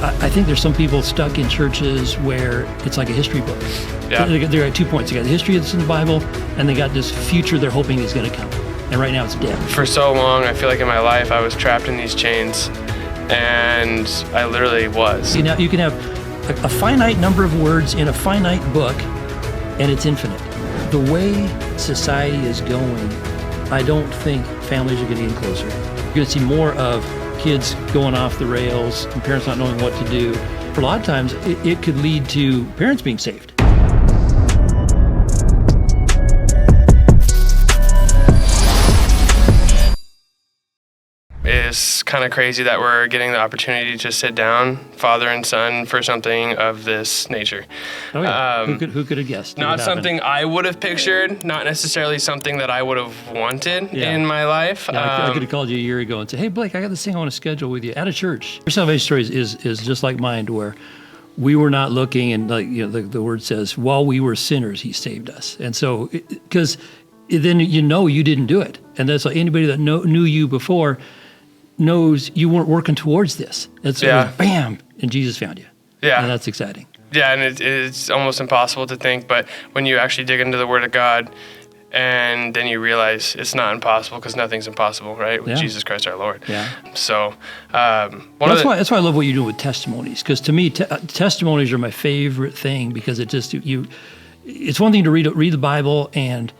I think there's some people stuck in churches where it's like a history book. Yeah. They're at 2 points. They got the history that's in the Bible, and they got this future they're hoping is going to come. And right now it's dead. For so long, I feel like in my life, I was trapped in these chains, and I literally was. You can have a finite number of words in a finite book, and it's infinite. The way society is going, I don't think families are getting closer. You're going to see more of kids going off the rails and parents not knowing what to do. For a lot of times, it could lead to parents being saved. It's kind of crazy that we're getting the opportunity to sit down, father and son, for something of this nature. Oh yeah, who could have guessed? Not something I would have pictured, not necessarily something that I would have wanted in my life. Yeah, I could have called you a year ago and said, hey, Blake, I got this thing I want to schedule with you at a church. Your salvation story is just like mine, to where we were not looking, and the word says, while we were sinners, he saved us. And so, because then you didn't do it. And that's like anybody that knew you before knows you weren't working towards this. It's like, bam, and Jesus found you. Yeah. And that's exciting. Yeah, and it's almost impossible to think, but when you actually dig into the Word of God, and then you realize it's not impossible, because nothing's impossible, right? With Jesus Christ our Lord. Yeah. So, that's why I love what you're doing with testimonies, because to me, testimonies are my favorite thing, because it just, it's one thing to read the Bible, and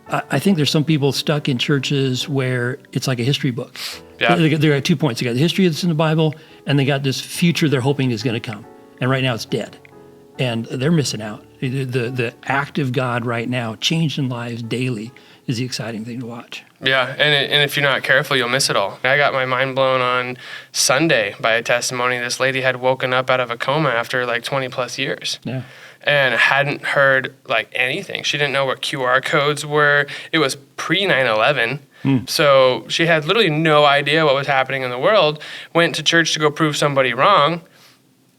I think there's some people stuck in churches where it's like a history book. Yeah. They're at 2 points. They got the history that's in the Bible, and they got this future they're hoping is going to come. And right now it's dead. And they're missing out. The active God right now, changing lives daily, is the exciting thing to watch. Yeah, and if you're not careful, you'll miss it all. I got my mind blown on Sunday by a testimony. This lady had woken up out of a coma after like 20 plus years. Yeah. And hadn't heard like anything. She didn't know what QR codes were. It was pre 9/11. So she had literally no idea what was happening in the world, went to church to go prove somebody wrong,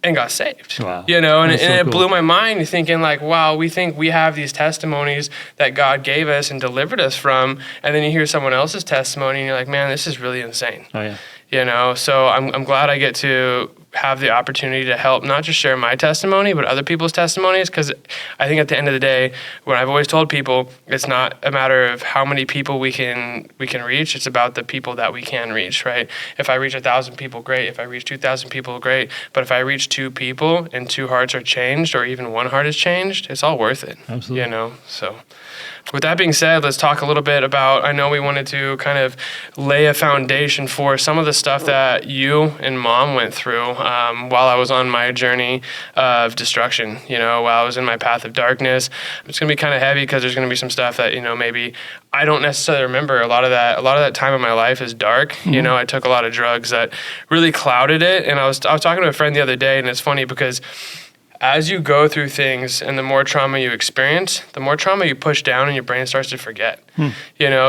and got saved. Wow. And it blew my mind. You're thinking like, wow, we think we have these testimonies that God gave us and delivered us from, and then you hear someone else's testimony and you're like, man, this is really insane. Oh yeah. So I'm glad I get to have the opportunity to help not just share my testimony, but other people's testimonies, because I think at the end of the day, when I've always told people, it's not a matter of how many people we can reach, it's about the people that we can reach, right? If I reach 1,000 people, great. If I reach 2,000 people, great. But if I reach 2 people and 2 hearts are changed, or even 1 heart is changed, it's all worth it. Absolutely. So with that being said, let's talk a little bit about, I know we wanted to kind of lay a foundation for some of the stuff that you and Mom went through while I was on my journey of destruction, while I was in my path of darkness. It's going to be kind of heavy, because there's going to be some stuff that, maybe I don't necessarily remember. A lot of that time in my life is dark. Mm-hmm. I took a lot of drugs that really clouded it. And I was talking to a friend the other day, and it's funny because as you go through things and the more trauma you experience, the more trauma you push down and your brain starts to forget.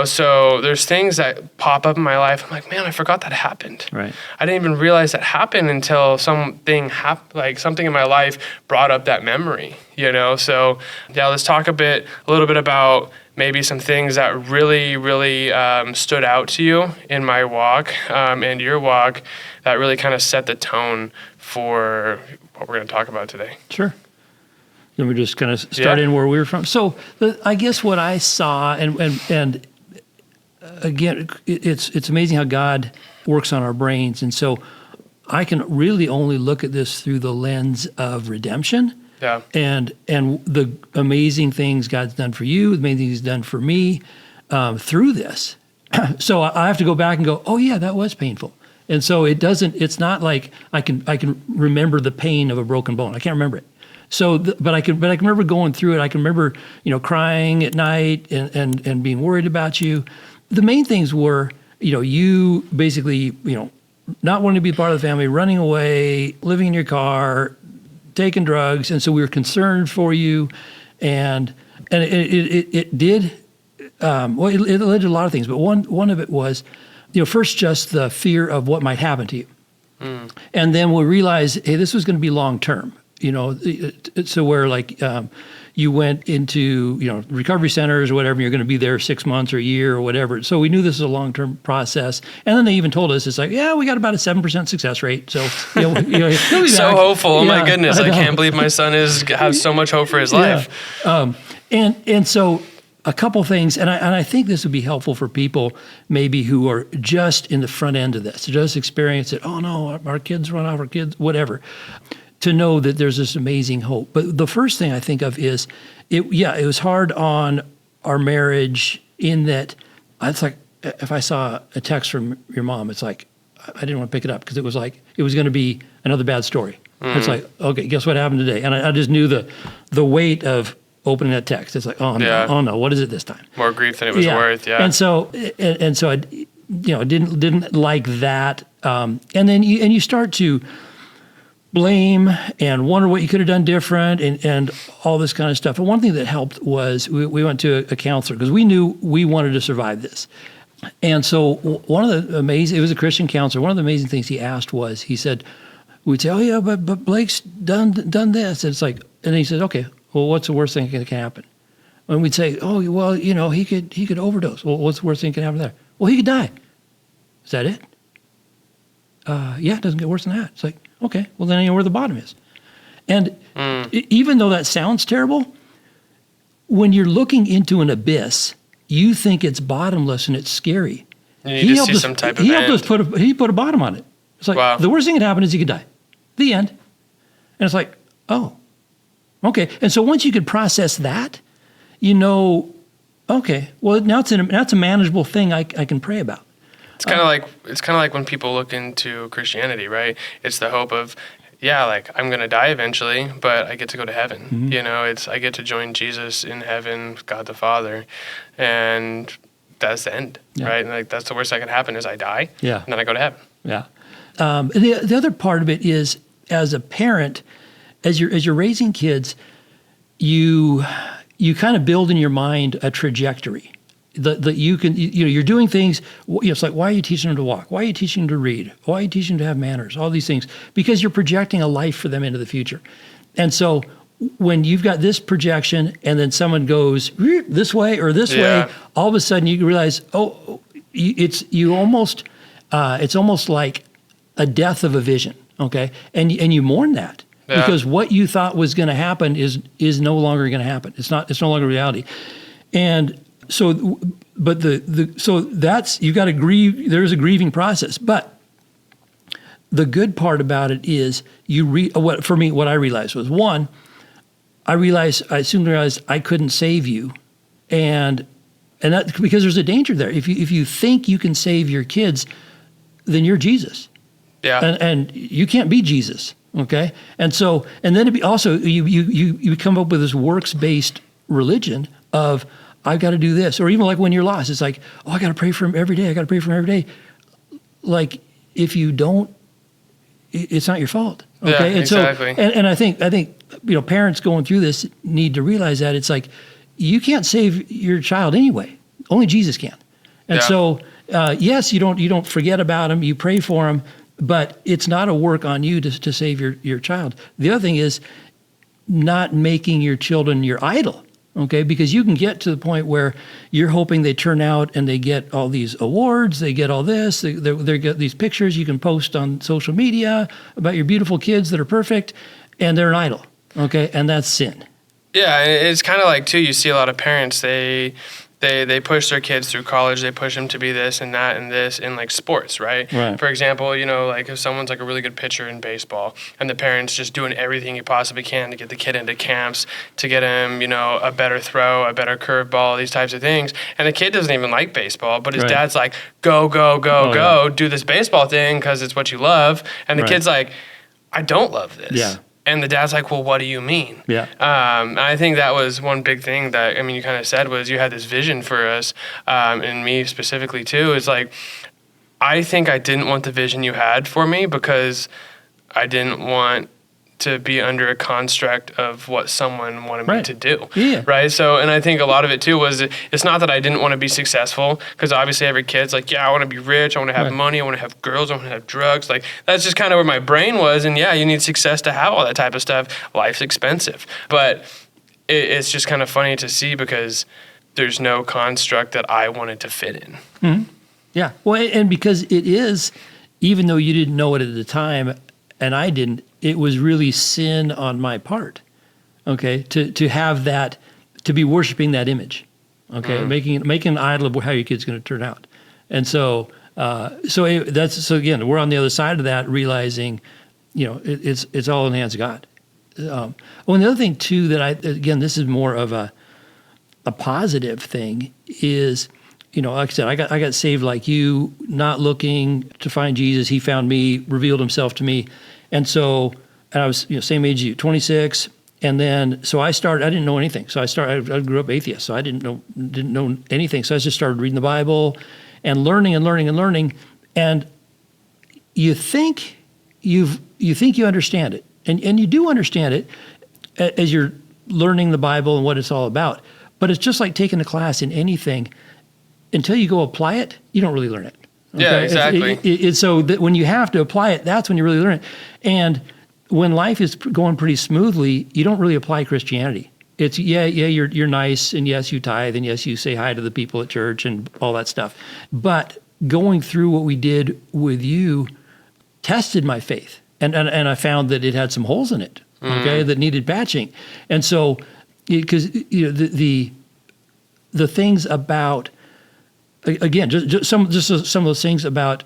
So there's things that pop up in my life. I'm like, man, I forgot that happened. Right. I didn't even realize that happened until something something in my life brought up that memory, So yeah, let's talk a little bit about maybe some things that really, really stood out to you in my walk and your walk that really kind of set the tone for what we're going to talk about today. Sure. Then we just kind of start in where we were from. So I guess what I saw, and again, it's amazing how God works on our brains. And so I can really only look at this through the lens of redemption. Yeah. And the amazing things God's done for you, the amazing things He's done for me through this. So I have to go back and go, oh yeah, that was painful. And so it's not like I can remember the pain of a broken bone. I can't remember it. So, but I can remember going through it. I can remember, crying at night and being worried about you. The main things were, you basically, not wanting to be part of the family, running away, living in your car, taking drugs. And so we were concerned for you. And it did, it led to a lot of things, but one of it was, first just the fear of what might happen to you. And then we realized, hey, this was going to be long term. so where like you went into, recovery centers or whatever, you're going to be there 6 months or a year or whatever. So we knew this was a long-term process. And then they even told us, it's like, yeah, we got about a 7% success rate. So, he'll be so back. hopeful. Oh my goodness. I can't believe my son has so much hope for his life. And so a couple things, and I think this would be helpful for people maybe who are just in the front end of this, just experience it. Oh no, our kids run off, our kids, whatever. To know that there's this amazing hope. But the first thing I think of is, it was hard on our marriage in that it's like, if I saw a text from your mom, it's like, I didn't want to pick it up because it was like, it was going to be another bad story. It's like, okay, guess what happened today? And I just knew the weight of opening that text. It's like, oh no, what is it this time? More grief than it was worth, yeah. And so I, didn't like that. And then you start to blame and wonder what you could have done different and all this kind of stuff. And one thing that helped was we went to a counselor because we knew we wanted to survive this. And so one of the it was a Christian counselor. One of the amazing things he asked was, he said, we'd say, oh yeah, but Blake's done this. And it's like, and he said, okay, well, what's the worst thing that can happen? And we'd say, oh, well, he could overdose. Well, what's the worst thing that can happen there? Well, he could die. Is that it? Yeah, it doesn't get worse than that. It's like, okay, well, then I know where the bottom is. And even though that sounds terrible, when you're looking into an abyss, you think it's bottomless and it's scary. You need to see some type of end. He put a bottom on it. It's like, the worst thing that could happen is he could die. The end. And it's like, oh, okay. And so once you could process that, okay, well, now it's a manageable thing I can pray about. It's kind of like when people look into Christianity, right? It's the hope of, like I'm going to die eventually, but I get to go to heaven. Mm-hmm. I get to join Jesus in heaven, God the Father, and that's the end, right? And like that's the worst that can happen is I die, and then I go to heaven. Yeah. The other part of it is, as a parent, as you're raising kids, you kind of build in your mind a trajectory. That you can, you're doing things, it's like, why are you teaching them to walk? Why are you teaching them to read? Why are you teaching them to have manners? All these things, because you're projecting a life for them into the future. And so when you've got this projection and then someone goes this way or this way, all of a sudden you realize, it's almost like a death of a vision, okay? And you mourn that. Yeah. Because what you thought was going to happen is no longer going to happen. It's no longer reality. And so, but so that's, you've got to grieve. There's a grieving process, but the good part about it is what I realized was, one, I soon realized I couldn't save you, and that because there's a danger there. If you think you can save your kids, then you're Jesus. Yeah, and you can't be Jesus. Okay, and then also you come up with this works-based religion of, I've got to do this. Or even like when you're lost, it's like, oh, I got to pray for him every day. I got to pray for him every day. Like, if you don't, it's not your fault. Okay. Yeah, and exactly. So, and I think, parents going through this need to realize that it's like, you can't save your child anyway. Only Jesus can. And so, yes, you don't forget about him. You pray for him, but it's not a work on you to save your child. The other thing is not making your children your idol. Okay, because you can get to the point where you're hoping they turn out and they get all these awards, they get all this, they get these pictures you can post on social media about your beautiful kids that are perfect, and they're an idol. Okay, and that's sin. Yeah, it's kind of like, too, you see a lot of parents, they push their kids through college, they push them to be this and that and this in like sports, right? For example, like if someone's like a really good pitcher in baseball and the parents just doing everything you possibly can to get the kid into camps, to get him, a better throw, a better curveball, these types of things. And the kid doesn't even like baseball, but his dad's like, go, do this baseball thing because it's what you love. And the kid's like, I don't love this. Yeah. And the dad's like, well, what do you mean? Yeah. And I think that was one big thing that, you kind of said was you had this vision for us, and me specifically too, is like, I think I didn't want the vision you had for me because I didn't want to be under a construct of what someone wanted me Right. to do. Yeah. Right. So, and I think a lot of it too was it's not that I didn't want to be successful, because obviously every kid's like, yeah, I want to be rich. I want to have Right. money. I want to have girls. I want to have drugs. Like, that's just kind of where my brain was. And yeah, you need success to have all that type of stuff. Life's expensive. But it's just kind of funny to see, because there's no construct that I wanted to fit in. Mm-hmm. Yeah. Well, and because it is, even though you didn't know it at the time, and I didn't, it was really sin on my part, okay, to have that, to be worshiping that image, okay, making an idol of how your kid's going to turn out. And so, so again, we're on the other side of that, realizing, it's all in the hands of God. And the other thing too, again, this is more of a positive thing, is, like I said, I got saved like you, not looking to find Jesus. He found me, revealed himself to me. And I was, same age as you, 26. And then, so I didn't know anything. So I grew up atheist. So I didn't know anything. So I just started reading the Bible and learning and learning and learning. And you think you understand it. And you do understand it as you're learning the Bible and what it's all about. But it's just like taking a class in anything. Until you go apply it, you don't really learn it. Okay? Yeah, exactly. So that when you have to apply it, that's when you really learn it. And when life is going pretty smoothly, you don't really apply Christianity. It's you're nice, and yes, you tithe, and yes, you say hi to the people at church and all that stuff. But going through what we did with you tested my faith, and I found that it had some holes in it, okay, that needed patching. And so, because the things about, again, just some of those things about,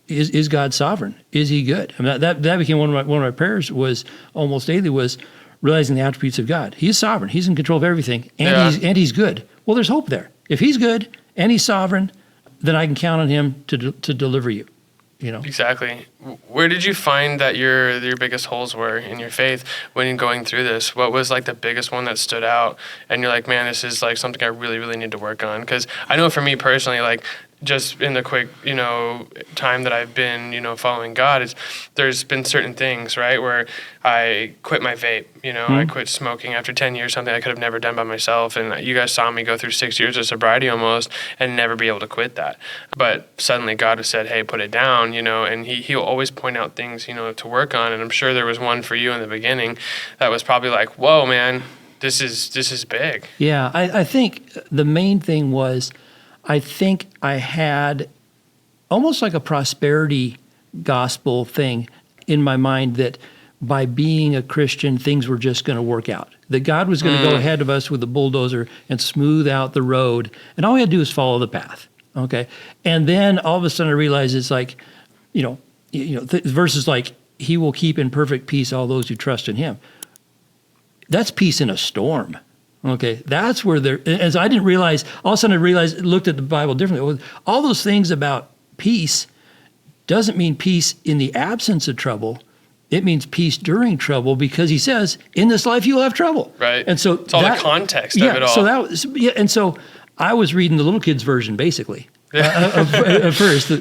is God sovereign? Is He good? I mean, that became one of my prayers, was almost daily, was realizing the attributes of God. He's sovereign. He's in control of everything, and He's good. Well, there's hope there. If He's good and He's sovereign, then I can count on Him to deliver you. Exactly. Where did you find that your biggest holes were in your faith when you're going through this? What was like the biggest one that stood out? And you're like, man, this is like something I really, really need to work on. Because I know for me personally, like, just in the quick, time that I've been, following God, there's been certain things, right, where I quit my vape, I quit smoking after 10 years, something I could have never done by myself. And you guys saw me go through 6 years of sobriety almost and never be able to quit that. But suddenly God has said, hey, put it down, and he'll always point out things, to work on. And I'm sure there was one for you in the beginning that was probably like, whoa, man, this is big. Yeah, I think the main thing was, I think I had almost like a prosperity gospel thing in my mind, that by being a Christian, things were just going to work out. That God was going to go ahead of us with a bulldozer and smooth out the road, and all we had to do is follow the path. Okay, and then all of a sudden I realized it's like, verses like, He will keep in perfect peace all those who trust in Him. That's peace in a storm. Okay, that's where as I didn't realize, all of a sudden I realized, looked at the Bible differently. All those things about peace doesn't mean peace in the absence of trouble. It means peace during trouble, because He says, in this life you will have trouble. Right. And so it's all the context of it all. So that was, and so I was reading the little kids version, basically. At first,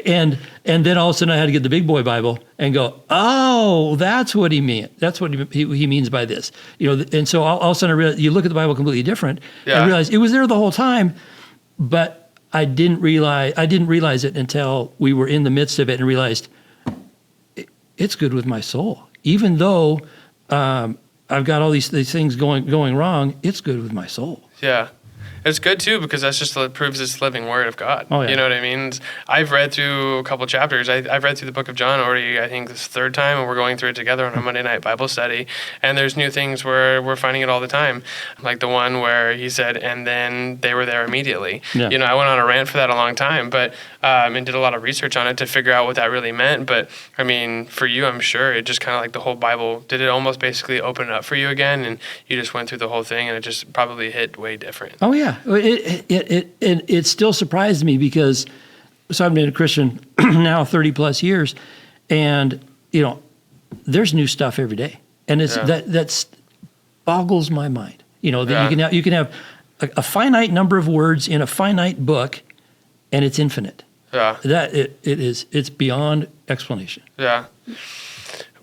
and then all of a sudden I had to get the big boy Bible and go, oh, that's what he meant. That's what he means by this, And so all of a sudden I realized, you look at the Bible completely different, and realize it was there the whole time, but I didn't realize it until we were in the midst of it and realized it's good with my soul, even though I've got all these things going wrong. It's good with my soul. Yeah. It's good too, because that's just proves it's living word of God. Oh, yeah. You know what I mean? I've read through a couple chapters. I've read through the book of John already, I think this third time, and we're going through it together on a Monday night Bible study. And there's new things where we're finding it all the time. Like the one where he said, and then they were there immediately. Yeah. I went on a rant for that a long time, but and did a lot of research on it to figure out what that really meant. But I mean, for you, I'm sure it just kind of like the whole Bible, did it almost basically open it up for you again? And you just went through the whole thing, and it just probably hit way different. Oh, yeah. It still surprised me, because I've been a Christian now 30 plus years, and there's new stuff every day, and that's boggles my mind. That you can have a finite number of words in a finite book, and it's infinite. Yeah, it's beyond explanation. Yeah.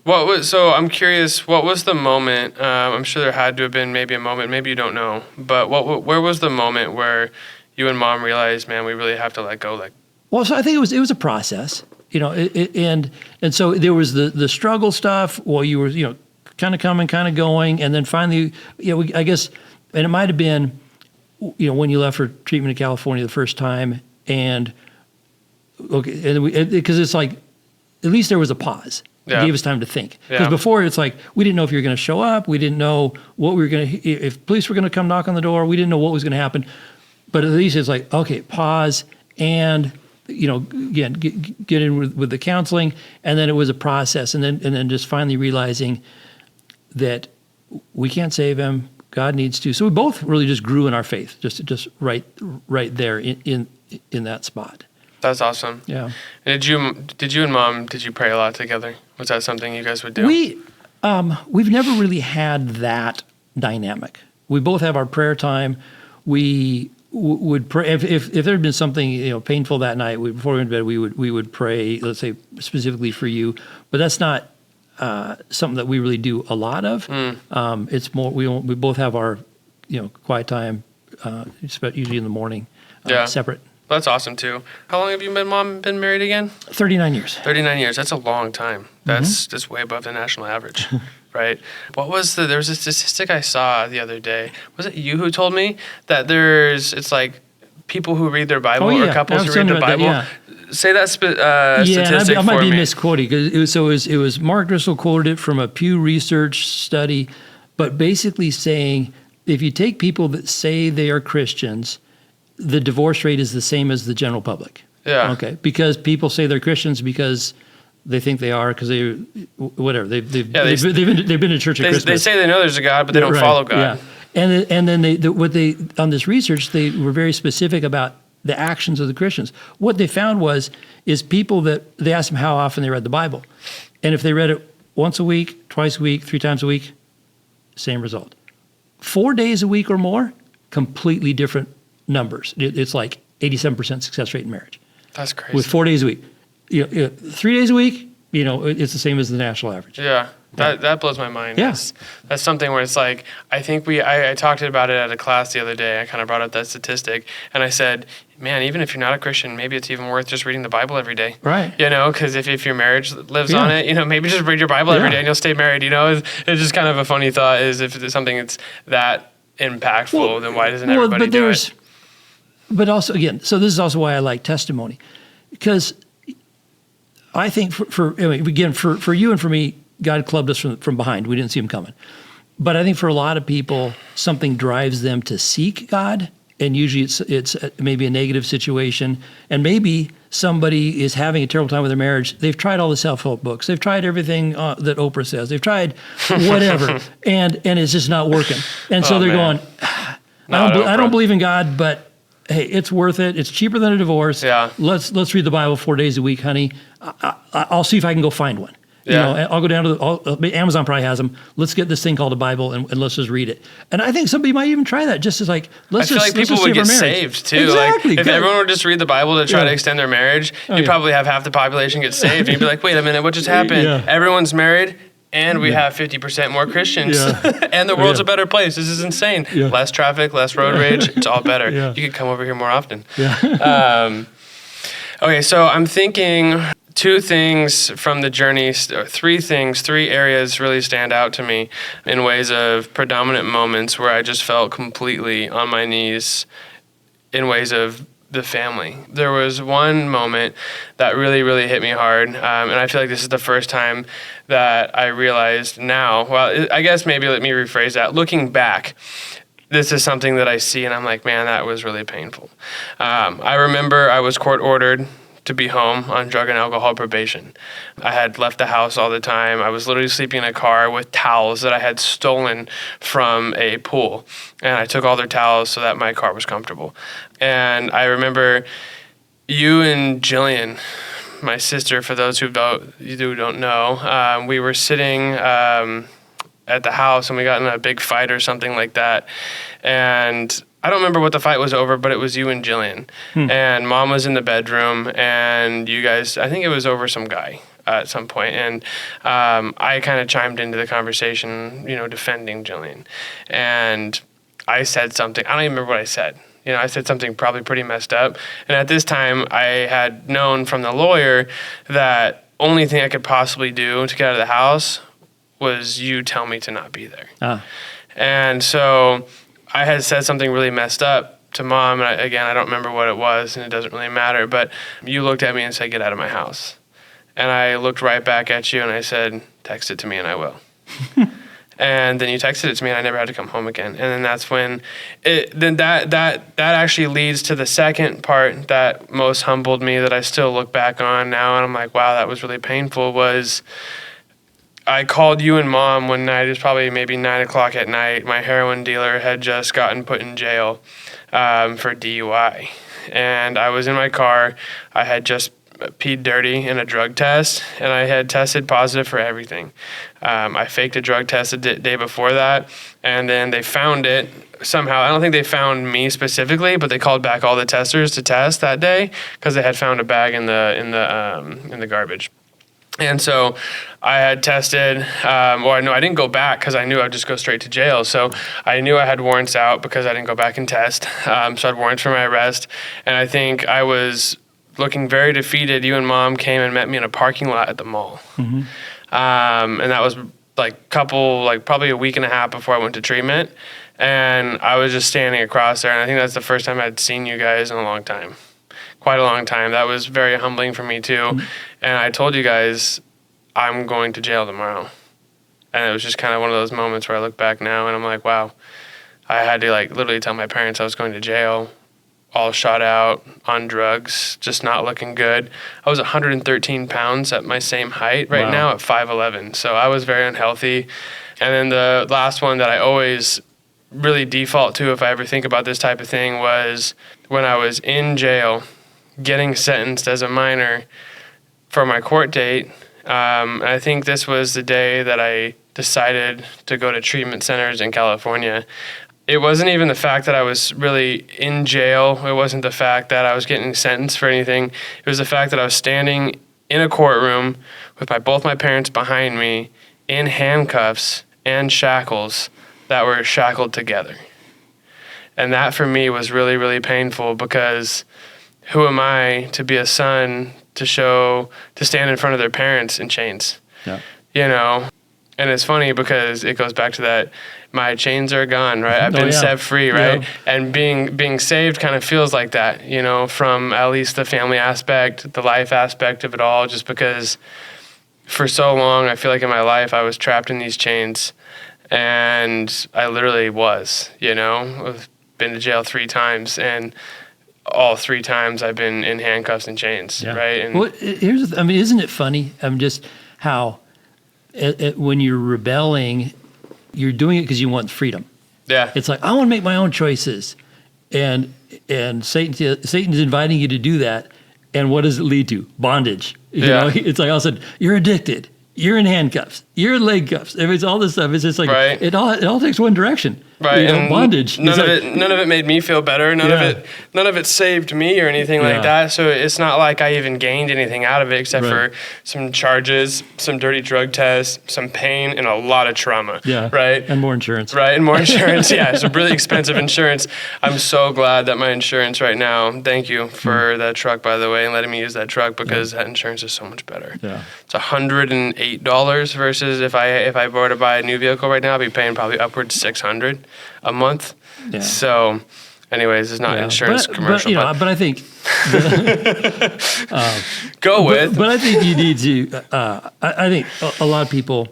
So I'm curious, what was the moment? I'm sure there had to have been maybe a moment, maybe you don't know, but where was the moment where you and Mom realized, man, we really have to let go? Well, so I think it was a process, and so there was the struggle stuff while you were, kind of coming, kind of going, and then finally, I guess, and it might have been, when you left for treatment in California the first time, and because it's like, at least there was a pause. Yeah. It gave us time to think. Because before it's like, we didn't know if you were going to show up. We didn't know what we were going to, if police were going to come knock on the door. We didn't know what was going to happen. But at least it's like, okay, pause and, again, get in with the counseling. And then it was a process. And then just finally realizing that we can't save him. God needs to. So we both really just grew in our faith, just right there in that spot. That's awesome. Yeah. And did you and Mom pray a lot together? Was that something you guys would do? We've never really had that dynamic. We both have our prayer time. We would pray if there had been something painful that night. Before we went to bed, we would pray. Let's say specifically for you, but that's not something that we really do a lot of. It's more we both have our quiet time, usually in the morning, separate. That's awesome too. How long have you and Mom been married again? 39 years. 39 years. That's a long time. That's just way above the national average, right? There was a statistic I saw the other day. Was it you who told me that it's like people who read their Bible or couples who read the Bible? Say that statistic I might for be me. misquoting because it was Mark Driscoll quoted it from a Pew Research study, but basically saying if you take people that say they are Christians, the divorce rate is the same as the general public. Yeah. Okay. Because people say they're Christians because they think they are because they've been to church at Christmas. They say they know there's a God, but they don't follow God. Yeah. And then on this research they were very specific about the actions of the Christians. What they found is people that they asked them how often they read the Bible, and if they read it once a week, twice a week, 3 times a week, same result. 4 days a week or more, completely different numbers. It's like 87% success rate in marriage. That's crazy. With 4 days a week, 3 days a week, it's the same as the national average. Yeah. That blows my mind. Yeah. That's something where it's like, I think I talked about it at a class the other day. I kind of brought up that statistic and I said, man, even if you're not a Christian, maybe it's even worth just reading the Bible every day. Right. Because if your marriage lives on it, maybe just read your Bible every day and you'll stay married. It's just kind of a funny thought is if it's something that's that impactful, then why doesn't everybody do it? But also, again, so this is also why I like testimony, because I think for you and for me, God clubbed us from behind. We didn't see him coming. But I think for a lot of people, something drives them to seek God, and usually it's maybe a negative situation, and maybe somebody is having a terrible time with their marriage. They've tried all the self-help books. They've tried everything that Oprah says. They've tried whatever, and it's just not working. And so they're going, I don't believe in God, but hey, it's worth it. It's cheaper than a divorce. Yeah. Let's read the Bible 4 days a week, honey. I'll see if I can go find one. Yeah. I'll go down to Amazon probably has them. Let's get this thing called a Bible and let's just read it. And I think somebody might even try that just as like, I feel like people would get saved too. Exactly. Like if everyone would just read the Bible to try to extend their marriage, you'd probably have half the population get saved. And you'd be like, wait a minute, what just happened? Yeah. Everyone's married and we have 50% more Christians and the world's a better place. This is insane. Yeah. Less traffic, less road rage. It's all better. Yeah. You could come over here more often. Yeah. Okay, so I'm thinking 2 things from the journey, 3 areas really stand out to me in ways of predominant moments where I just felt completely on my knees in ways of the family. There was one moment that really, really hit me hard, and I feel like this is the first time that I realized now, well, I guess maybe let me rephrase that. Looking back, this is something that I see and I'm like, man, that was really painful. I remember I was court-ordered to be home on drug and alcohol probation. I had left the house all the time. I was literally sleeping in a car with towels that I had stolen from a pool. And I took all their towels so that my car was comfortable. And I remember you and Jillian, my sister, for those who don't know, we were sitting at the house and we got in a big fight or something like that. And I don't remember what the fight was over, but it was you and Jillian. And Mom was in the bedroom, and you guys, I think it was over some guy. at some point. And I kind of chimed into the conversation, defending Jillian. And I said something. I don't even remember what I said. I said something probably pretty messed up. And at this time, I had known from the lawyer that only thing I could possibly do to get out of the house was you tell me to not be there. And so I had said something really messed up to Mom. And I don't remember what it was, and it doesn't really matter. But you looked at me and said, get out of my house. And I looked right back at you and I said, text it to me and I will. And then you texted it to me, and I never had to come home again. And then that's when that actually leads to the second part that most humbled me, that I still look back on now, and I'm like, wow, that was really painful. Was I called you and Mom one night. It was probably maybe 9 o'clock at night. My heroin dealer had just gotten put in jail for DUI, and I was in my car. I had just peed dirty in a drug test, and I had tested positive for everything. I faked a drug test the day before that, and then they found it somehow. I don't think they found me specifically, but they called back all the testers to test that day because they had found a bag in the garbage. And so I had tested, I didn't go back because I knew I'd just go straight to jail. So I knew I had warrants out because I didn't go back and test. So I had warrants for my arrest, and I think I was looking very defeated. You and Mom came and met me in a parking lot at the mall. Mm-hmm. And that was probably a week and a half before I went to treatment. And I was just standing across there. And I think that's the first time I'd seen you guys in a long time, quite a long time. That was very humbling for me too. Mm-hmm. And I told you guys, I'm going to jail tomorrow. And it was just kind of one of those moments where I look back now and I'm like, wow, I had to literally tell my parents I was going to jail, all shot out, on drugs, just not looking good. I was 113 pounds at my same height right now at 5'11". So I was very unhealthy. And then the last one that I always really default to if I ever think about this type of thing was when I was in jail getting sentenced as a minor for my court date. And I think this was the day that I decided to go to treatment centers in California. It wasn't even the fact that I was really in jail. It wasn't the fact that I was getting sentenced for anything. It was the fact that I was standing in a courtroom with both my parents behind me in handcuffs and shackles that were shackled together. And that for me was really, really painful because who am I to be a son to stand in front of their parents in chains? Yeah. And it's funny because it goes back to that, my chains are gone, right? I've been set free, right? Yeah. And being saved kind of feels like that, from at least the family aspect, the life aspect of it all, just because for so long, I feel like in my life, I was trapped in these chains. And I literally was, I've been to jail 3 times, and all 3 times I've been in handcuffs and chains, right? And isn't it funny? Just how when you're rebelling, you're doing it because you want freedom. Yeah. It's like, I want to make my own choices. And Satan's inviting you to do that. And what does it lead to? Bondage. You know? It's like all of a sudden, you're addicted. You're in handcuffs. You're in leg cuffs. It's all this stuff. It's just like, it all takes one direction. Right. And bondage. None of it made me feel better. None of it saved me or anything like that. So it's not like I even gained anything out of it except for some charges, some dirty drug tests, some pain, and a lot of trauma. Yeah. Right. And more insurance. Right. And more insurance. So really expensive insurance. I'm so glad that my insurance right now, thank you for that truck, by the way, and letting me use that truck because that insurance is so much better. Yeah. It's $108 versus if I were to buy a new vehicle right now, I'd be paying probably upwards $600 a month. Yeah. So, anyways, it's not insurance commercial. But I think go with. But I think you need to. I think a lot of people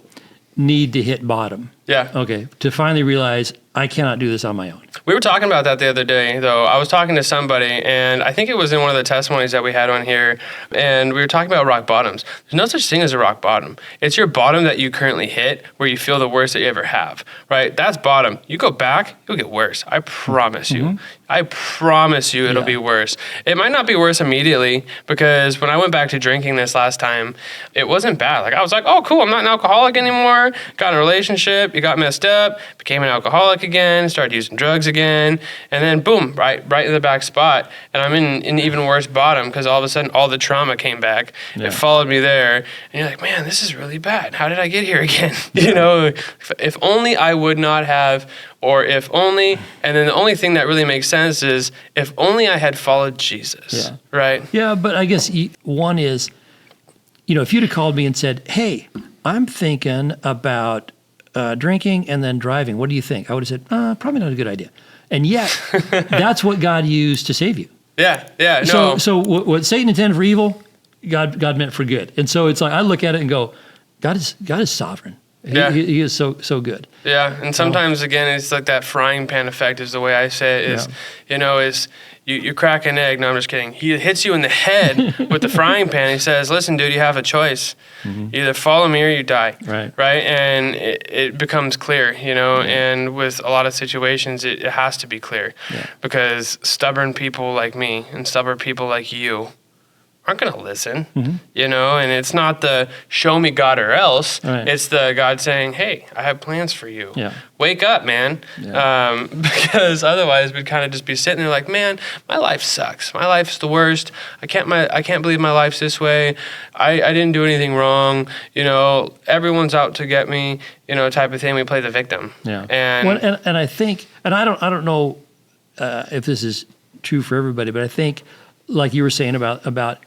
need to hit bottom. Yeah. Okay. To finally realize I cannot do this on my own. We were talking about that the other day, though. I was talking to somebody, and I think it was in one of the testimonies that we had on here, and we were talking about rock bottoms. There's no such thing as a rock bottom. It's your bottom that you currently hit where you feel the worst that you ever have, right? That's bottom. You go back, you'll get worse. I promise you. Mm-hmm. I promise you it'll be worse. It might not be worse immediately because when I went back to drinking this last time, it wasn't bad. I was like, oh, cool, I'm not an alcoholic anymore. Got in a relationship. relationship, it got messed up, became an alcoholic again, started using drugs again, and then boom, right in the back spot. And I'm in an even worse bottom because all of a sudden all the trauma came back. Yeah. It followed me there. And you're like, man, this is really bad. How did I get here again? You know, if only I would not have, or if only, and then the only thing that really makes sense is if only I had followed Jesus, right? Yeah, but I guess one is, you know, if you'd have called me and said, hey, I'm thinking about drinking and then driving. What do you think? I would have said, probably not a good idea. And yet, that's what God used to save you. Yeah, no. So what Satan intended for evil, God meant for good. And so it's like, I look at it and go, God is sovereign. He is so good. Yeah, and sometimes, again, it's like that frying pan effect is the way I say it is, you know, is you crack an egg. No, I'm just kidding. He hits you in the head with the frying pan. He says, listen, dude, you have a choice. You either follow me or you die. Right? And it becomes clear, you know, and with a lot of situations, it has to be clear because stubborn people like me and stubborn people like you aren't going to listen, you know, and it's not the show me God or else. It's the God saying, hey, I have plans for you. Wake up, man. Because otherwise we'd kind of just be sitting there like, man, my life sucks. My life's the worst. I can't believe my life's this way. I didn't do anything wrong. You know, everyone's out to get me, you know, type of thing. We play the victim. And I think, and I don't know if this is true for everybody, but I think, like you were saying about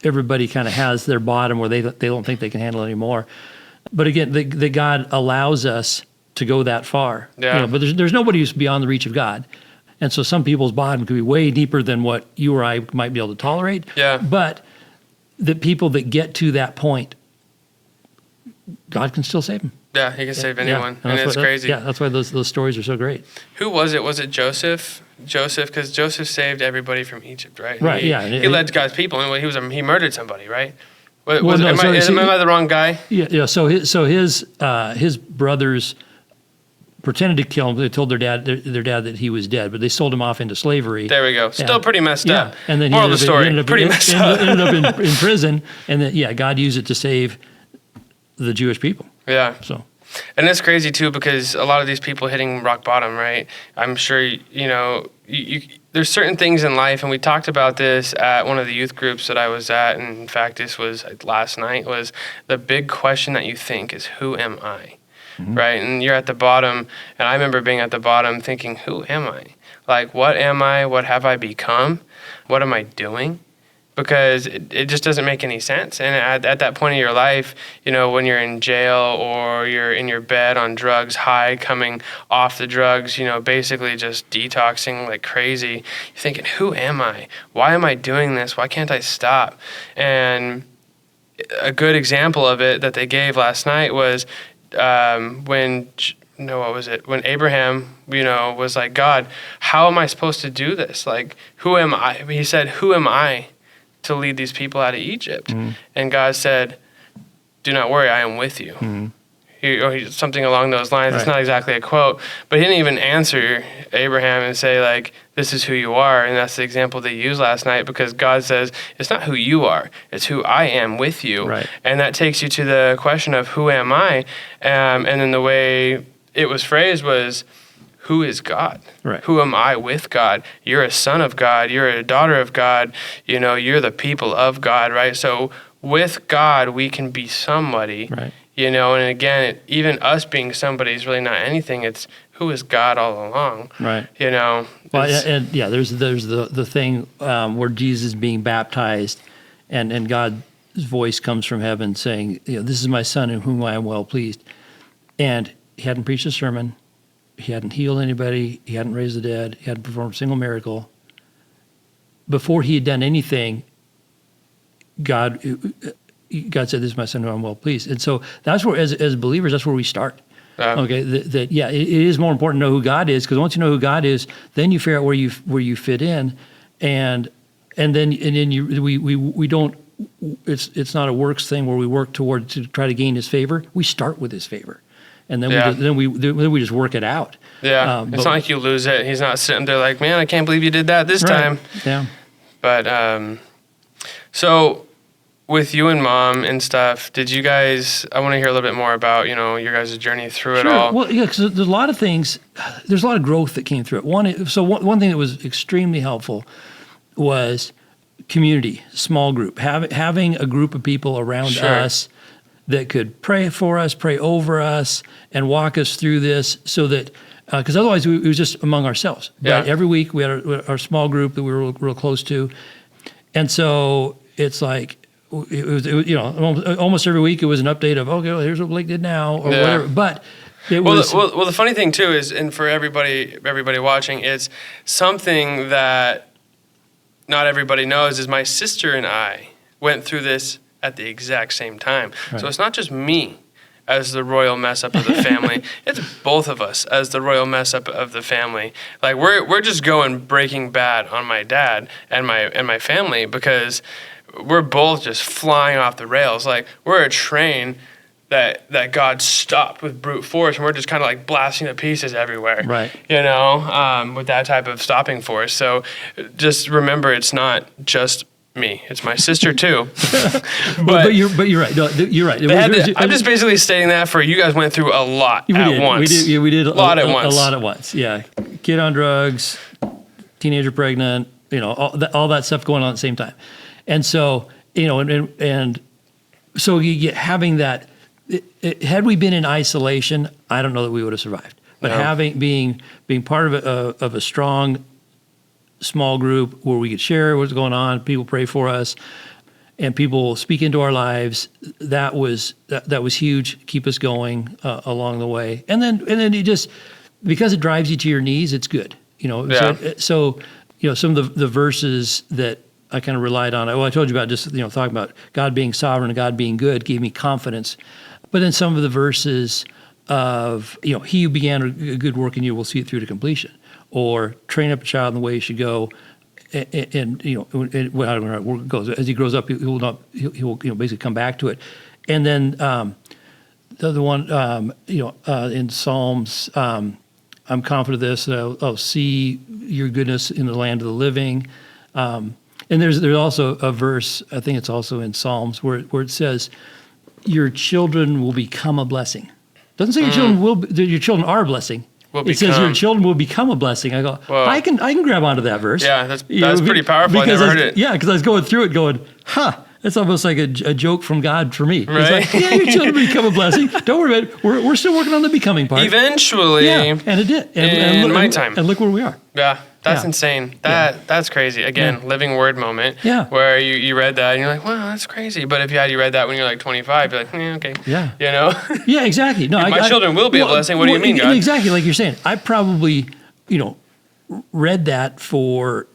everybody kind of has their bottom where they don't think they can handle it anymore. But again, the God allows us to go that far. You know, but there's nobody who's beyond the reach of God. And so some people's bottom could be way deeper than what you or I might be able to tolerate. But the people that get to that point, God can still save them. Yeah, he can save anyone. And it's crazy. That's why those stories are so great. Who was it? Was it Joseph? Because Joseph saved everybody from Egypt, right? Right, He led God's people, and he murdered somebody, right? Am I the wrong guy? Yeah. So his brothers pretended to kill him. They told their dad that he was dead, but they sold him off into slavery. There we go. Still pretty messed up. And then moral of the story, ended up in prison, and then God used it to save the Jewish people. Yeah. So. And it's crazy too because a lot of these people hitting rock bottom, right? I'm sure you know there's certain things in life, and we talked about this at one of the youth groups that I was at. And in fact, this was last night. Was the big question that you think is, who am I? Right? And you're at the bottom, and I remember being at the bottom thinking, who am I? Like, what am I? What have I become? What am I doing? Because it just doesn't make any sense. And at that point in your life, you know, when you're in jail or you're in your bed on drugs, high, coming off the drugs, you know, basically just detoxing like crazy, you're thinking, who am I? Why am I doing this? Why can't I stop? And a good example of it that they gave last night was when Abraham, you know, was like, God, how am I supposed to do this? Like, who am I? He said, who am I to lead these people out of Egypt? And God said, do not worry, I am with you. Something along those lines. It's not exactly a quote, but he didn't even answer Abraham and say, like, this is who you are. And that's the example they used last night, because God says, it's not who you are, it's who I am with you. And that takes you to the question of who am I? And then the way it was phrased was, who is God? Who am I with God? You're a son of God. You're a daughter of God. You know, you're the people of God, right? So with God, we can be somebody, you know, and again, even us being somebody is really not anything. It's who is God all along, you know? Well, there's the thing where Jesus is being baptized and God's voice comes from heaven saying, you know, this is my son in whom I am well pleased. And he hadn't preached a sermon. He hadn't healed anybody. He hadn't raised the dead. He hadn't performed a single miracle. Before he had done anything, God said, "This is my son who I'm well pleased." And so that's where, as believers, that's where we start. Okay, it is more important to know who God is, because once you know who God is, then you figure out where you fit in, and then we don't. It's not a works thing where we work to try to gain His favor. We start with His favor. And then we just work it out. Yeah, it's not like you lose it. He's not sitting there like, man, I can't believe you did that this time. Yeah. But so with you and Mom and stuff, did you guys, I want to hear a little bit more about, your guys' journey through it all. Well, yeah, because there's a lot of things, there's a lot of growth that came through it. One thing that was extremely helpful was community, small group, having a group of people around us that could pray for us, pray over us, and walk us through this so that, because otherwise it was just among ourselves. Yeah. But every week we had our small group that we were real close to. And so it's like, it was almost every week it was an update of, okay, well, here's what Blake did now, or whatever. But it was... Well, the funny thing, too, is, and for everybody watching, it's something that not everybody knows, is my sister and I went through this at the exact same time. Right. So it's not just me as the royal mess up of the family. It's both of us as the royal mess up of the family. Like, we're just going Breaking Bad on my dad and my family, because we're both just flying off the rails. Like, we're a train that God stopped with brute force, and we're just kind of like blasting to pieces everywhere. Right. With that type of stopping force. So just remember, it's not just me; it's my sister too. but you're right. No, you're right. I'm just basically stating that for you guys went through a lot at once. We did a lot at once. A lot at once. Yeah, kid on drugs, teenager pregnant. All that stuff going on at the same time. And so, and so you get having that. Had we been in isolation, I don't know that we would have survived. But being part of a strong, small group where we could share what's going on, people pray for us, and people speak into our lives, that was huge. Keep us going along the way, and then you just, because it drives you to your knees, it's good. So some of the verses that I kind of relied on. Well, I told you about just, talking about God being sovereign and God being good gave me confidence. But then some of the verses of, he who began a good work in you will see it through to completion. Or train up a child in the way he should go. And where it goes. As he grows up, he will basically come back to it. And then the other one, in Psalms, I'm confident of this, that I'll see your goodness in the land of the living. And there's also a verse, I think it's also in Psalms, where it says, your children will become a blessing. It doesn't say your children are a blessing. It says your children will become a blessing. I go, whoa. I can grab onto that verse. Yeah, that's pretty powerful. I never heard it. Yeah, because I was going through it going, it's almost like a joke from God for me. Right? It's like, your children become a blessing. Don't worry about it. We're still working on the becoming part. Eventually. Yeah, and it did. In my time. And look where we are. Yeah, that's insane. That's crazy. Again, living word moment. Yeah. Where you read that and you're like, wow, that's crazy. But if you read that when you're like 25, you're like, okay. Yeah. Yeah, exactly. No, my children will be a blessing. What do you mean, God? Exactly, like you're saying. I probably, read that for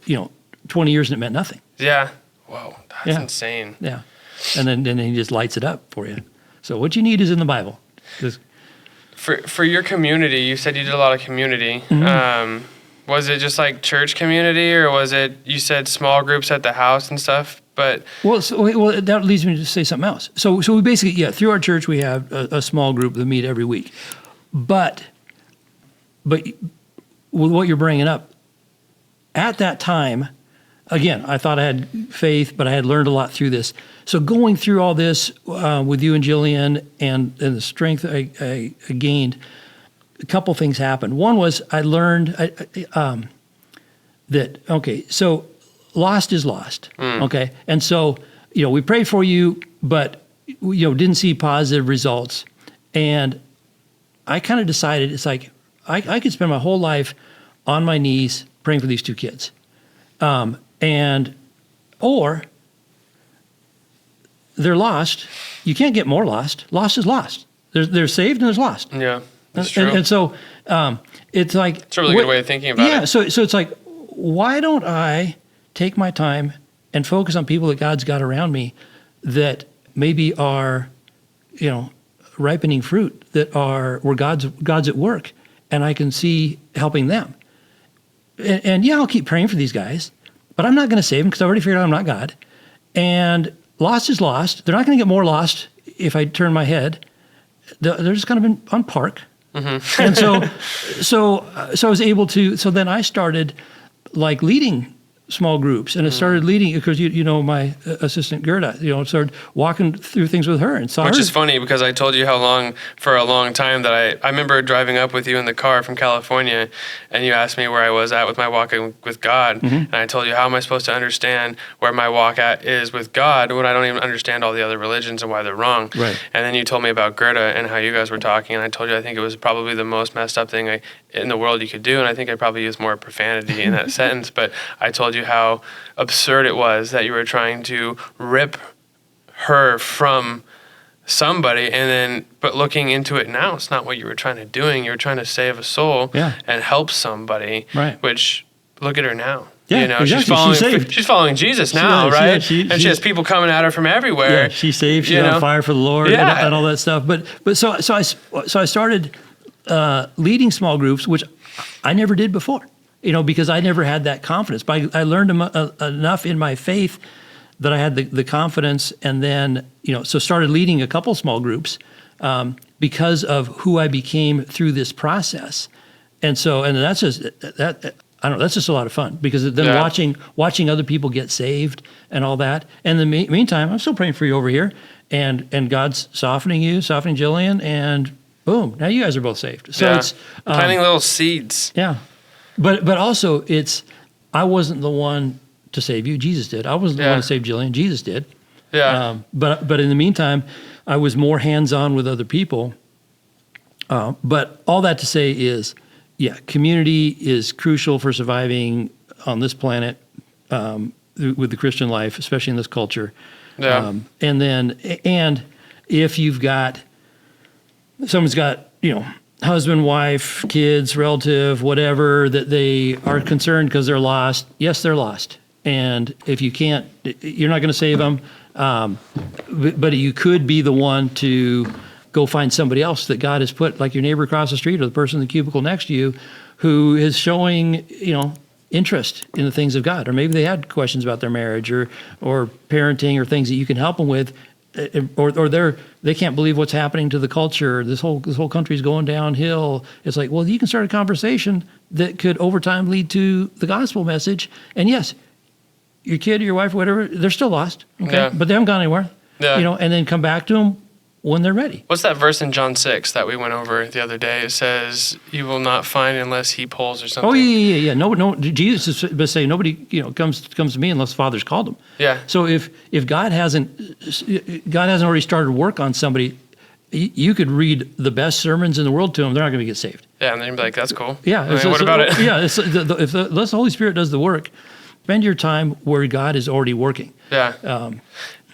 20 years and it meant nothing. Yeah. Whoa, that's insane. Yeah. And then he just lights it up for you. So what you need is in the Bible. For your community, you said you did a lot of community. Mm-hmm. Was it just like church community, or was it, you said small groups at the house and stuff? But that leads me to say something else. So we basically, through our church, we have a small group that meet every week. But with what you're bringing up, at that time, again, I thought I had faith, but I had learned a lot through this. So going through all this with you and Jillian and the strength I gained, a couple things happened. One was I learned that, so lost is lost, okay? And so, we prayed for you, but, didn't see positive results. And I kind of decided, it's like, I could spend my whole life on my knees praying for these two kids. Or they're lost. You can't get more lost. Lost is lost. They're saved and there's lost. Yeah, that's true. And so it's like... It's a really good way of thinking about it. Yeah, so it's like, why don't I take my time and focus on people that God's got around me that maybe are, ripening fruit, that are where God's at work, and I can see helping them. And I'll keep praying for these guys, but I'm not going to save them because I already figured out I'm not God. And lost is lost. They're not going to get more lost if I turn my head. They're just kind of on park. Mm-hmm. And so I was able to. So then I started like leading small groups, and I started leading because you know my assistant Gerda, started walking through things with her and saw Which her. is funny because I told you for a long time that I remember driving up with you in the car from California, and you asked me where I was at with my walk with God, and I told you, how am I supposed to understand where my walk is with God when I don't even understand all the other religions and why they're wrong? Right. And then you told me about Gerda and how you guys were talking, and I told you I think it was probably the most messed up thing in the world you could do, and I think I probably used more profanity in that sentence, but I told you how absurd it was that you were trying to rip her from somebody, but looking into it now, it's not what you were trying to do. You were trying to save a soul and help somebody, right. Which, look at her now. Yeah, exactly. She's following Jesus now, right? Yeah, she has people coming at her from everywhere. Yeah, she's saved. She's on fire for the Lord, and all that stuff. But so I started leading small groups, which I never did before. Because I never had that confidence. But I learned enough in my faith that I had the confidence, and then so started leading a couple small groups because of who I became through this process, and that's just that. I don't know. That's just a lot of fun because then watching other people get saved and all that. And in the meantime, I'm still praying for you over here, and God's softening Jillian, and boom, now you guys are both saved. So it's planting little seeds. Yeah. But also I wasn't the one to save you. Jesus did. I wasn't the one to save Jillian. Jesus did. Yeah. But in the meantime, I was more hands-on with other people. But all that to say is, community is crucial for surviving on this planet with the Christian life, especially in this culture. Yeah. And if someone's got, husband, wife, kids, relative, whatever, that they are concerned because they're lost. Yes, they're lost. And if you can't, you're not going to save them. But you could be the one to go find somebody else that God has put, like your neighbor across the street or the person in the cubicle next to you, who is showing, interest in the things of God. Or maybe they had questions about their marriage or parenting or things that you can help them with. Or they can't believe what's happening to the culture. This whole country's going downhill. It's like, well, you can start a conversation that could over time lead to the gospel message. And yes, your kid or your wife or whatever, they're still lost, okay? But they haven't gone anywhere. Yeah. And then come back to them when they're ready. What's that verse in John 6 that we went over the other day? It says, "You will not find unless He pulls," or something. Oh yeah. No. Jesus is saying nobody comes to me unless the Father's called them. Yeah. So if God hasn't already started work on somebody, you could read the best sermons in the world to them. They're not going to get saved. Yeah, and then you'd be like, "That's cool." Yeah. What about it? Yeah. Unless the Holy Spirit does the work, spend your time where God is already working. Yeah.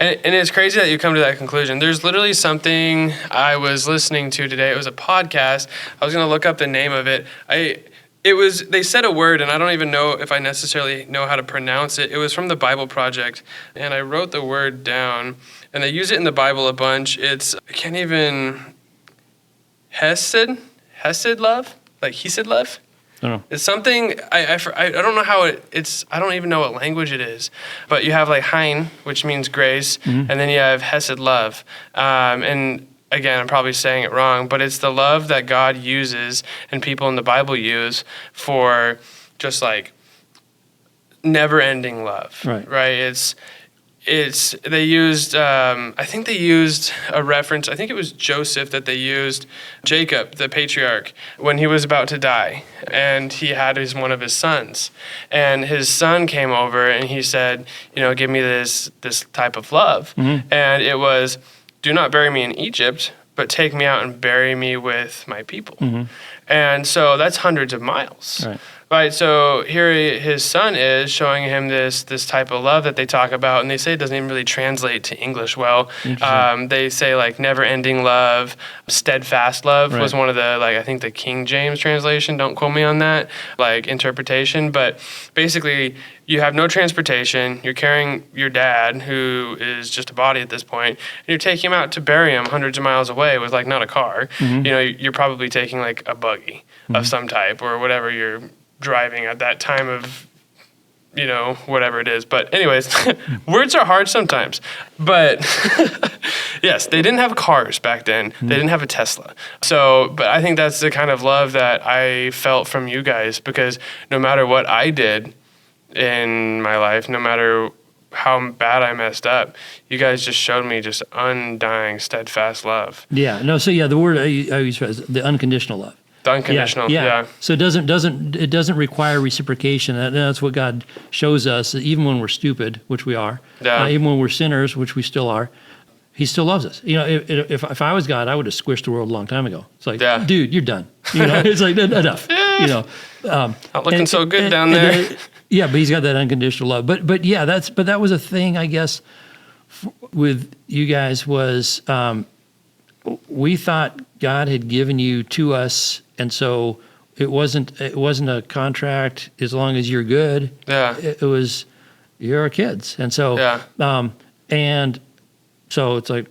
And it's crazy that you come to that conclusion. There's literally something I was listening to today. It was a podcast. I was going to look up the name of it. They said a word, and I don't even know if I necessarily know how to pronounce it. It was from the Bible Project, and I wrote the word down, and they use it in the Bible a bunch. Hesed love? Like Hesed love? I don't know. It's something, I don't know how it's, I don't even know what language it is. But you have like Hein, which means grace, and then you have Hesed love. And again, I'm probably saying it wrong, but it's the love that God uses and people in the Bible use for just like never-ending love, right? They used, I think they used a reference, I think it was Joseph that they used, Jacob, the patriarch, when he was about to die, and he had one of his sons, and his son came over and he said, give me this type of love, and it was, do not bury me in Egypt, but take me out and bury me with my people. And so that's hundreds of miles. Right, so here his son is showing him this type of love that they talk about, and they say it doesn't even really translate to English well. They say like never-ending love, steadfast love was one of the, like, I think the King James translation, don't quote me on that, like interpretation, but basically you have no transportation, you're carrying your dad, who is just a body at this point, and you're taking him out to bury him hundreds of miles away with like not a car. You're probably taking like a buggy of some type or whatever you're driving at that time of, whatever it is. But anyways, words are hard sometimes. But yes, they didn't have cars back then. They didn't have a Tesla. So, but I think that's the kind of love that I felt from you guys, because no matter what I did, in my life, no matter how bad I messed up. You guys just showed me just undying, steadfast love. Yeah. No. So yeah, the word I use is the unconditional love. The unconditional. Yeah. So it doesn't require reciprocation. That's what God shows us. Even when we're stupid, which we are, even when we're sinners, which we still are, He still loves us. You know, if I was God, I would have squished the world a long time ago. It's like, dude, you're done. You know, it's like enough. You know, not looking so good down there. Yeah, but He's got that unconditional love. But yeah, that was a thing, I guess, with you guys was we thought God had given you to us, and so it wasn't a contract as long as you're good. Yeah, it was you're our kids, and so and so it's like,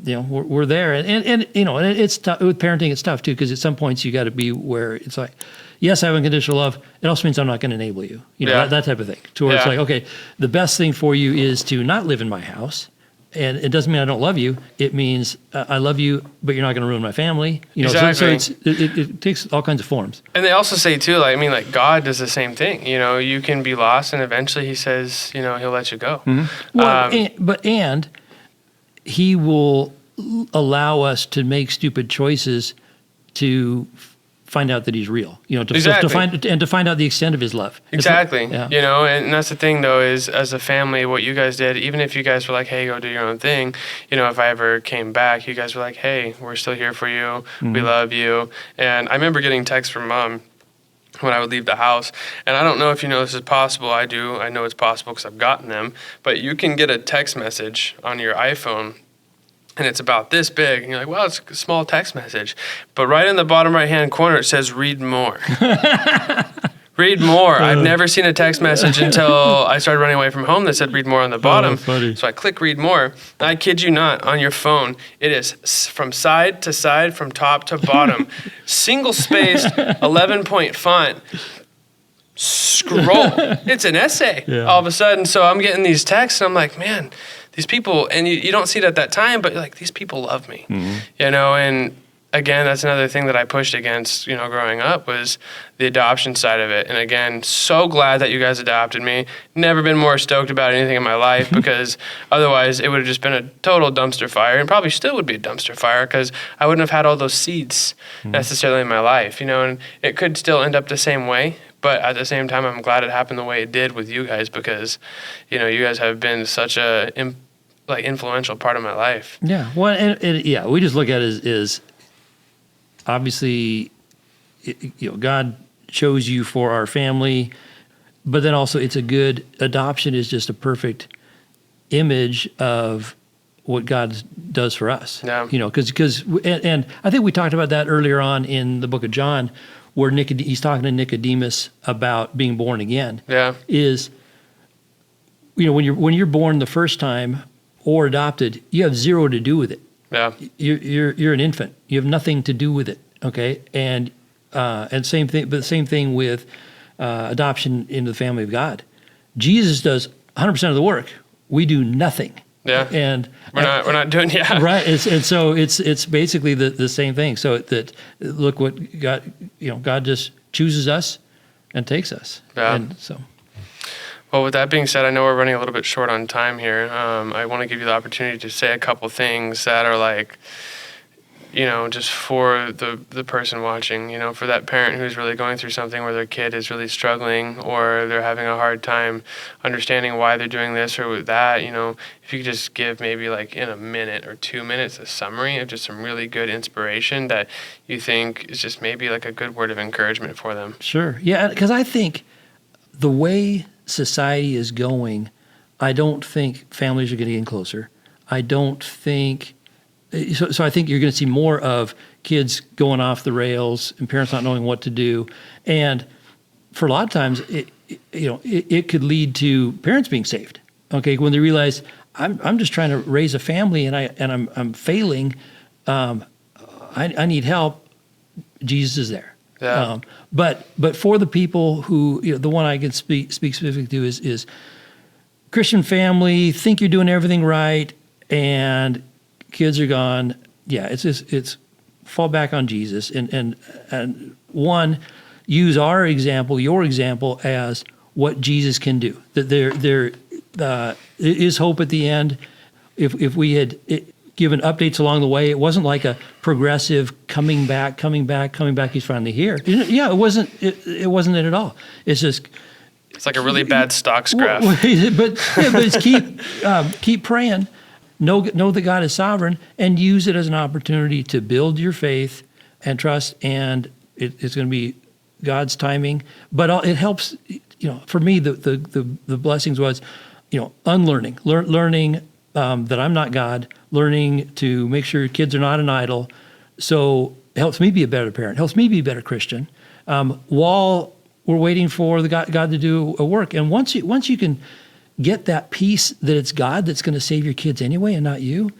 you know, we're there, and you know, and it's tough with parenting. It's tough too, because at some points you got to be where it's like, yes, I have unconditional love. It also means I'm not going to enable you. You know, that type of thing. To where it's like, okay, the best thing for you is to not live in my house. And it doesn't mean I don't love you. It means I love you, but you're not going to ruin my family. You know, exactly. So it takes all kinds of forms. And they also say too, like, I mean, like God does the same thing. You know, you can be lost, and eventually He says, you know, He'll let you go. Mm-hmm. Well, and He will allow us to make stupid choices to find out that He's real, you know, to find out the extent of His love. Exactly. You know, and that's the thing though, is as a family, what you guys did, even if you guys were like, hey, go do your own thing, you know, if I ever came back, you guys were like, hey, we're still here for you. Mm-hmm. We love you. And I remember getting texts from Mom when I would leave the house. And I don't know if you know this is possible. I do. I know it's possible because I've gotten them. But you can get a text message on your iPhone, and it's about this big, and you're like, well, it's a small text message. But right in the bottom right-hand corner, it says, read more. Read more. I've never seen a text message until I started running away from home that said read more on the bottom. So I click read more. And I kid you not, on your phone, it is from side to side, from top to bottom, single-spaced, 11-point font. Scroll. It's an essay all of a sudden. So I'm getting these texts, and I'm like, man, these people, and you don't see it at that time, but you're like, these people love me, you know. And again, that's another thing that I pushed against, you know, growing up, was the adoption side of it. And again, so glad that you guys adopted me. Never been more stoked about anything in my life, because otherwise it would have just been a total dumpster fire, and probably still would be a dumpster fire, because I wouldn't have had all those seeds necessarily in my life, you know. And it could still end up the same way. But at the same time, I'm glad it happened the way it did with you guys, because, you know, you guys have been such a influential part of my life. Yeah. Well, and we just look at it as obviously, you know, God chose you for our family, but then also it's a good adoption is just a perfect image of what God does for us. Yeah. You know, because and I think we talked about that earlier on in the book of John, where he's talking to Nicodemus about being born again. Yeah. Is, you know, when you're born the first time or adopted, you have zero to do with it. Yeah. You're an infant. You have nothing to do with it. Okay. And same thing, but the same thing with adoption into the family of God. Jesus does 100% of the work. We do nothing. Yeah. And we're not doing right. And so it's basically the same thing. So that look what God, you know, God just chooses us and takes us. Yeah. And so. Well, with that being said, I know we're running a little bit short on time here. I want to give you the opportunity to say a couple things that are like, you know, just for the person watching, you know, for that parent who's really going through something where their kid is really struggling, or they're having a hard time understanding why they're doing this or that, you know, if you could just give maybe like in a minute or 2 minutes a summary of just some really good inspiration that you think is just maybe like a good word of encouragement for them. Sure. Yeah, because I think the way society is going, I don't think families are getting closer. I don't think... So I think you're going to see more of kids going off the rails and parents not knowing what to do. And for a lot of times, it could lead to parents being saved. Okay, when they realize I'm just trying to raise a family and I'm failing. I need help. Jesus is there. Yeah. But for the people who, you know, the one I can speak specifically to is Christian family, think you're doing everything right, and kids are gone. Yeah, it's fall back on Jesus and one, use our example, your example, as what Jesus can do. That there is hope at the end. If we had given updates along the way, it wasn't like a progressive coming back. He's finally here. Yeah, it wasn't it at all. It's just. It's like a really bad stocks graph. But it's keep praying. Know that God is sovereign, and use it as an opportunity to build your faith and trust. And it's going to be God's timing. But it helps. For me, the blessings was, unlearning, learning that I'm not God, learning to make sure your kids are not an idol. So it helps me be a better parent. Helps me be a better Christian. While we're waiting for God to do a work. And once you can get that peace that it's God that's going to save your kids anyway and not you,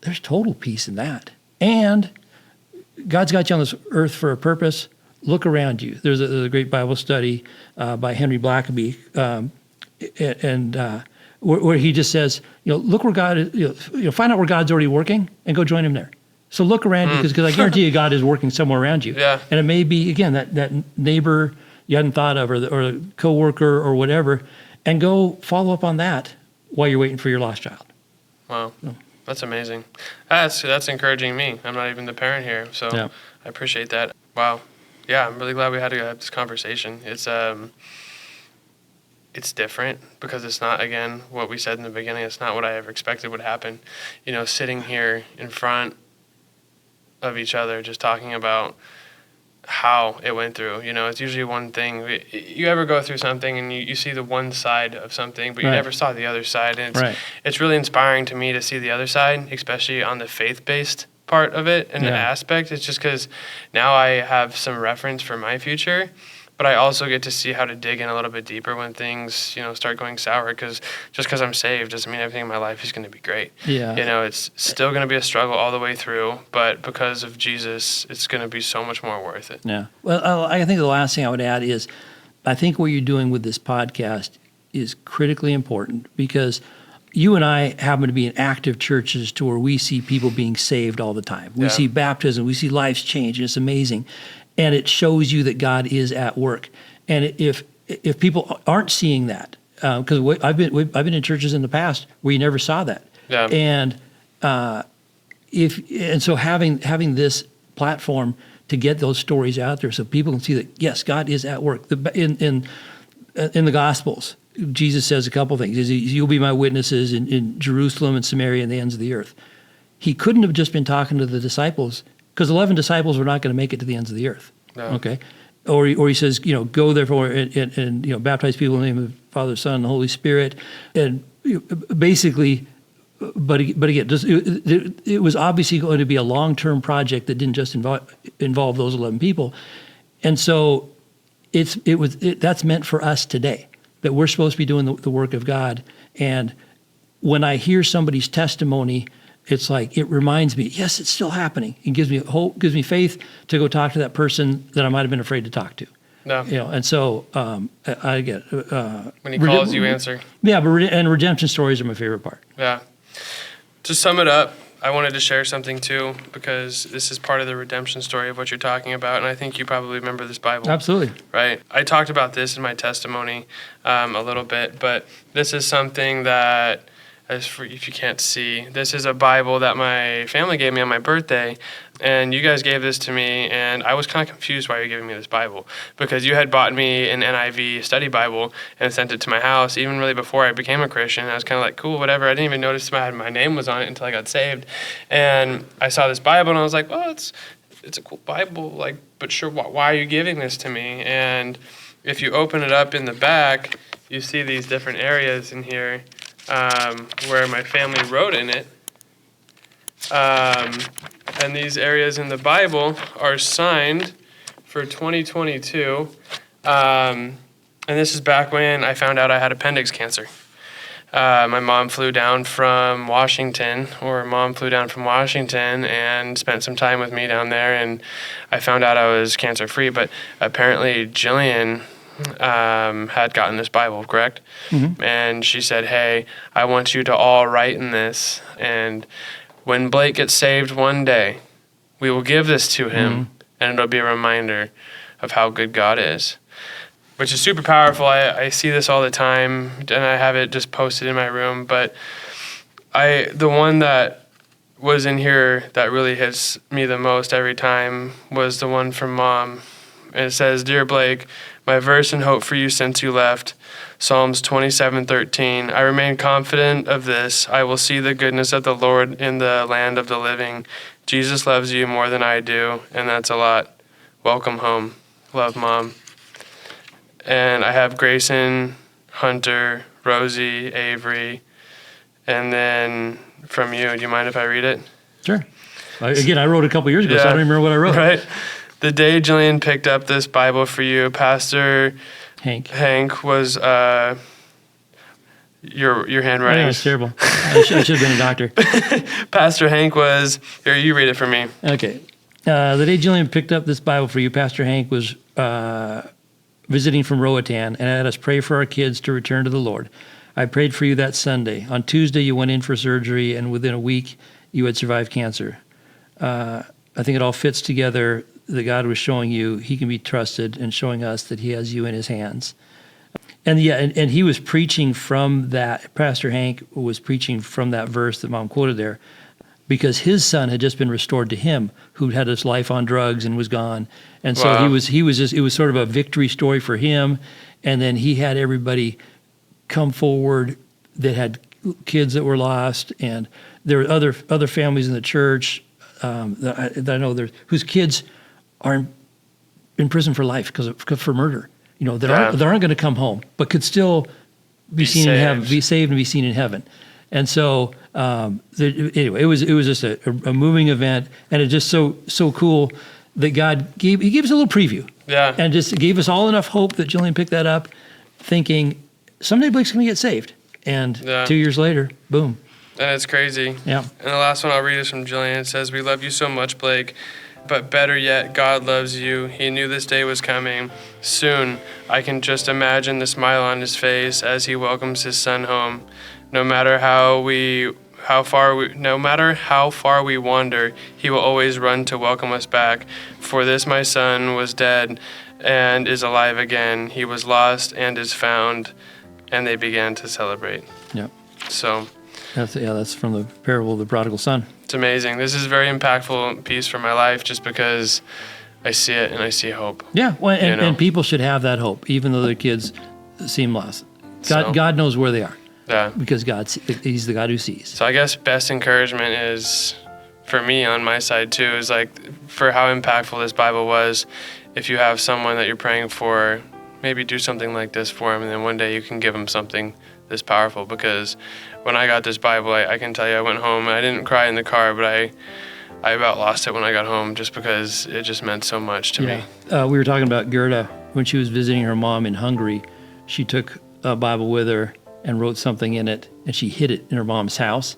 there's total peace in that. And God's got you on this earth for a purpose. Look around you. There's a great Bible study by Henry Blackaby, where he just says, look where God is, find out where God's already working and go join him there. So look around you, because I guarantee you God is working somewhere around you. Yeah. And it may be, again, that neighbor you hadn't thought of, or the coworker or whatever, and go follow up on that while you're waiting for your lost child. Wow, that's amazing. That's encouraging me. I'm not even the parent here, so yeah. I appreciate that. Wow, yeah, I'm really glad we had to have this conversation. It's different because it's not, again, what we said in the beginning. It's not what I ever expected would happen. Sitting here in front of each other, just talking about how it went through. It's usually one thing. You ever go through something and you see the one side of something, but you never saw the other side. And it's really inspiring to me to see the other side, especially on the faith-based part of it and the aspect. It's just because now I have some reference for my future, but I also get to see how to dig in a little bit deeper when things, start going sour. Because just because I'm saved doesn't mean everything in my life is going to be great. Yeah. It's still going to be a struggle all the way through, but because of Jesus, it's going to be so much more worth it. Yeah. Well, I think the last thing I would add is, I think what you're doing with this podcast is critically important, because you and I happen to be in active churches to where we see people being saved all the time. We see baptism, we see lives change, and it's amazing. And it shows you that God is at work. And if people aren't seeing that, because I've been in churches in the past where you never saw that. Yeah. And so having this platform to get those stories out there, so people can see that yes, God is at work. In the Gospels, Jesus says a couple things. You'll be my witnesses in Jerusalem and Samaria and the ends of the earth. He couldn't have just been talking to the disciples, because 11 disciples were not going to make it to the ends of the earth. No. Okay, or he says, go therefore and baptize people in the name of the Father, Son, and the Holy Spirit, and basically, but again, it was obviously going to be a long-term project that didn't just involve those 11 people, and so that's meant for us today, that we're supposed to be doing the work of God. And when I hear somebody's testimony, it's like, it reminds me, yes, it's still happening. It gives me hope, gives me faith to go talk to that person that I might have been afraid to talk to. No. And so I get when he calls, you answer. Yeah, and redemption stories are my favorite part. Yeah. To sum it up, I wanted to share something too, because this is part of the redemption story of what you're talking about, and I think you probably remember this Bible. Absolutely. Right. I talked about this in my testimony a little bit, but this is something that, if you can't see, this is a Bible that my family gave me on my birthday, and you guys gave this to me, and I was kind of confused why you're giving me this Bible, because you had bought me an NIV study Bible and sent it to my house, even really before I became a Christian. I was kind of like, cool, whatever. I didn't even notice my name was on it until I got saved, and I saw this Bible, and I was like, well, it's a cool Bible, like, but sure, why are you giving this to me? And if you open it up in the back, you see these different areas in here where my family wrote in it. And these areas in the Bible are signed for 2022. And this is back when I found out I had appendix cancer. My mom flew down from Washington and spent some time with me down there, and I found out I was cancer-free. But apparently Jillian had gotten this Bible, correct? Mm-hmm. And she said, hey, I want you to all write in this, and when Blake gets saved one day, we will give this to him, and it'll be a reminder of how good God is. which is super powerful. I see this all the time, and I have it just posted in my room. But the one that was in here that really hits me the most every time was the one from Mom. And it says, "Dear Blake, my verse and hope for you since you left, Psalms 27:13. I remain confident of this. I will see the goodness of the Lord in the land of the living. Jesus loves you more than I do, and that's a lot. Welcome home. Love, Mom." And I have Grayson, Hunter, Rosie, Avery, and then from you. Do you mind if I read it? Sure. Again, I wrote a couple years ago, so I don't even remember what I wrote. Right. "The day Jillian picked up this Bible for you, Pastor Hank was your handwriting. Oh, yeah, it's terrible. I should have been a doctor. Pastor Hank was here. You read it for me. Okay. The day Jillian picked up this Bible for you, Pastor Hank was visiting from Roatan and had us pray for our kids to return to the Lord. I prayed for you that Sunday. On Tuesday, you went in for surgery, and within a week, you had survived cancer. I think it all fits together that God was showing you He can be trusted and showing us that He has you in His hands." And and he was preaching from that. Pastor Hank was preaching from that verse that Mom quoted there, because his son had just been restored to him, who had his life on drugs and was gone. And so Wow. he was just, it was sort of a victory story for him. And then he had everybody come forward that had kids that were lost, and there were other families in the church that I know whose kids are in prison for life for murder. That aren't going to come home, but could still be seen in heaven, be saved and be seen in heaven. And so anyway, it was just a moving event, and it's just so cool that God gave us a little preview, and just gave us all enough hope that Jillian picked that up, thinking someday Blake's going to get saved. And 2 years later, boom. And it's crazy. Yeah. And the last one I'll read is from Jillian. It says, "We love you so much, Blake. But better yet, God loves you. He knew this day was coming. Soon, I can just imagine the smile on his face as he welcomes his son home. No matter how far we wander, he will always run to welcome us back. For this my son was dead and is alive again. He was lost and is found." And they began to celebrate. Yeah. So that's from the parable of the prodigal son. It's amazing. This is a very impactful piece for my life, just because I see it and I see hope. Yeah, well, and people should have that hope, even though their kids seem lost. God knows where they are. Yeah. Because He's the God who sees. So I guess best encouragement is, for me on my side too, is like, for how impactful this Bible was, if you have someone that you're praying for, maybe do something like this for them, and then one day you can give them something this powerful. Because when I got this Bible, I can tell you, I went home and I didn't cry in the car, but I about lost it when I got home, just because it just meant so much to me. We were talking about Gerda when she was visiting her mom in Hungary. She took a Bible with her and wrote something in it, and she hid it in her mom's house,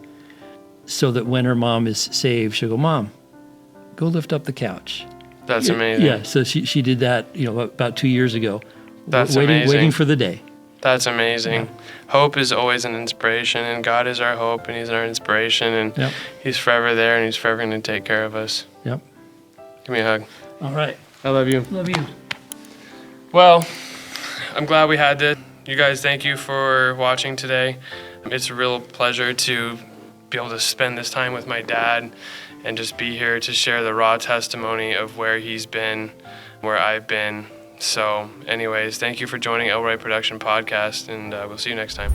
so that when her mom is saved, she'll go, "Mom, go lift up the couch." That's amazing. Yeah, so she did that, about 2 years ago. That's amazing. Waiting for the day. That's amazing. Yeah. Hope is always an inspiration, and God is our hope, and He's our inspiration, and He's forever there, and He's forever going to take care of us. Yep. Give me a hug. All right. I love you. Love you. Well, I'm glad we had this. You guys, thank you for watching today. It's a real pleasure to be able to spend this time with my dad and just be here to share the raw testimony of where he's been, where I've been. So anyways, thank you for joining Elroy Production Podcast, and we'll see you next time.